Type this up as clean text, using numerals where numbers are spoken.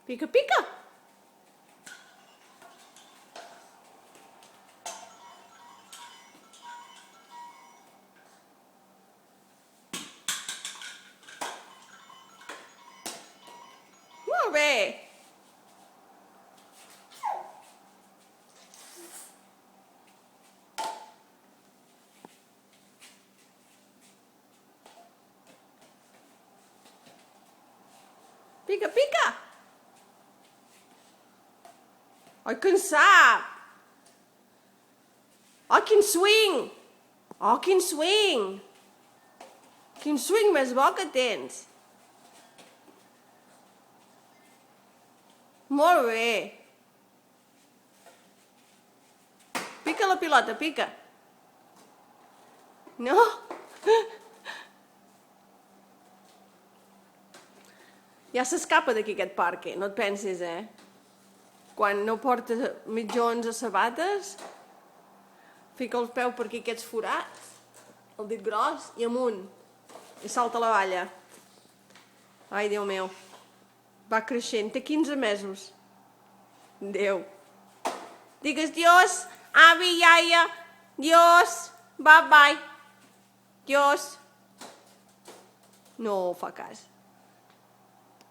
Pica, pica. Molt bé. Pica, pica. Ai, que en sap. Oh, quin swing. Oh, quin swing. Quin swing més bo que tens. Molt bé. Pica la pilota, pica. No? Ja s'escapa d'aquí aquest parque, no et pensis, Quan no porta mitjons o sabates, fica els peus per aquí aquests forats, el dit gros, i amunt, i salta la valla. Ai, Déu meu. Va creixent, té 15 mesos. Déu. Digues Dios, avi, iaia, Dios, bye bye. Dios. No fa cas.